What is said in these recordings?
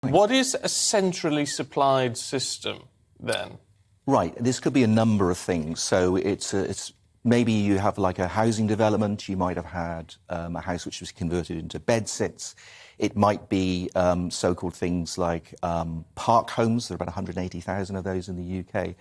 What is a centrally supplied system, then? Right. This could be a number of things. So it's maybe you have like a housing development. You might have had a house which was converted into bedsits. It might be so-called things like park homes. There are about 180,000 of those in the UK.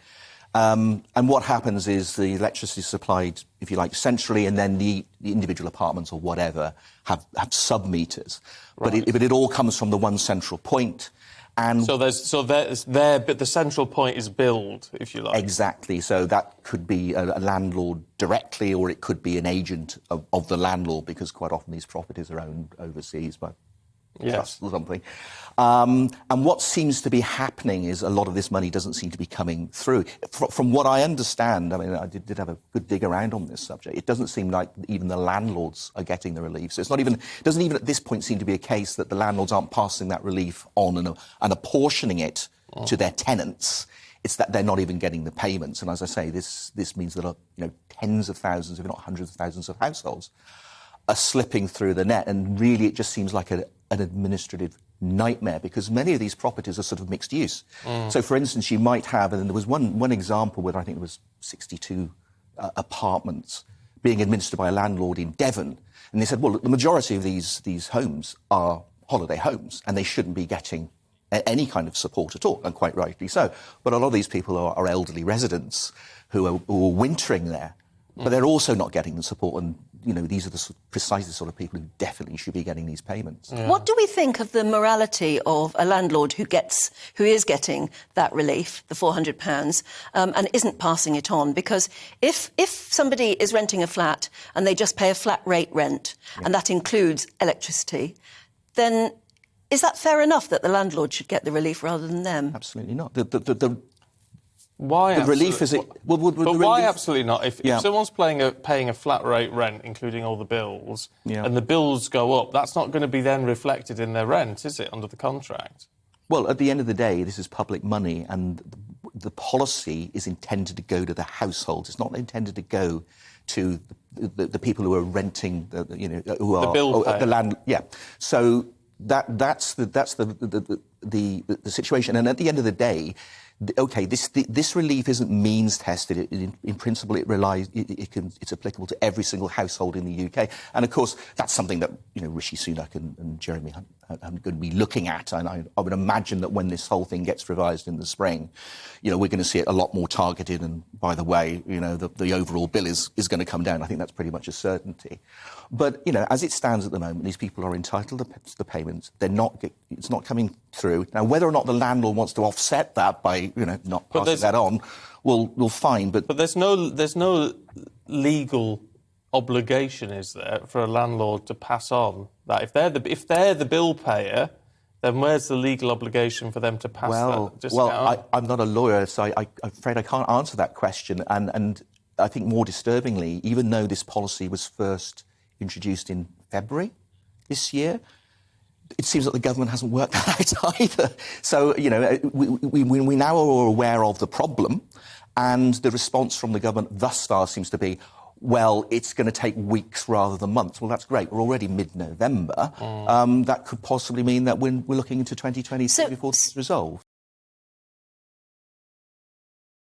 And what happens is the electricity is supplied, if you like, centrally, and then the individual apartments or whatever have sub-meters. Right. But it all comes from the one central point. And but the central point is billed, if you like. Exactly. So that could be a landlord directly, or it could be an agent of the landlord, because quite often these properties are owned overseas by trusts or something. And what seems to be happening is a lot of this money doesn't seem to be coming through. From what I understand, I mean, I did have a good dig around on this subject. It doesn't seem like even the landlords are getting the relief. So it doesn't even at this point seem to be a case that the landlords aren't passing that relief on and apportioning it to their tenants. It's that they're not even getting the payments. And as I say, this means that tens of thousands, if not hundreds of thousands of households are slipping through the net. And really, it just seems like an administrative nightmare, because many of these properties are sort of mixed use. So, for instance, you might have, and there was one example where I think it was 62 apartments being administered by a landlord in Devon, and they said, well, the majority of these homes are holiday homes, and they shouldn't be getting any kind of support at all, and quite rightly so. But a lot of these people are elderly residents who are wintering there, but they're also not getting the support, and these are precisely the sort of people who definitely should be getting these payments. Yeah. What do we think of the morality of a landlord who is getting that relief, the £400, and isn't passing it on? Because if somebody is renting a flat and they just pay a flat rate rent, and that includes electricity, then is that fair enough that the landlord should get the relief rather than them? Absolutely not. Why? The relief is it? Why absolutely not? If someone's paying a flat rate rent, including all the bills, and the bills go up, that's not going to be then reflected in their rent, is it, under the contract? Well, at the end of the day, this is public money, and the policy is intended to go to the households. It's not intended to go to the people who are renting, the bill the land. Yeah. So that's the situation, and at the end of the day, OK, this relief isn't means tested. In principle, it's applicable to every single household in the UK. And of course, that's something that Rishi Sunak and Jeremy Hunt are going to be looking at. And I would imagine that when this whole thing gets revised in the spring, we're going to see it a lot more targeted. And by the way, the overall bill is going to come down. I think that's pretty much a certainty. But as it stands at the moment, these people are entitled to the payments. It's not coming through now. Whether or not the landlord wants to offset that by not passing that on, we'll find. But there's no legal obligation, is there, for a landlord to pass on that? If they're the bill payer, then where's the legal obligation for them to pass that discount on? I'm not a lawyer, so I'm afraid I can't answer that question. And I think more disturbingly, even though this policy was first introduced in February this year, it seems that the government hasn't worked that out either. So, we now are aware of the problem, and the response from the government thus far seems to be, well, it's going to take weeks rather than months. Well, that's great. We're already mid-November. That could possibly mean that we're looking into 2023 before this is resolved.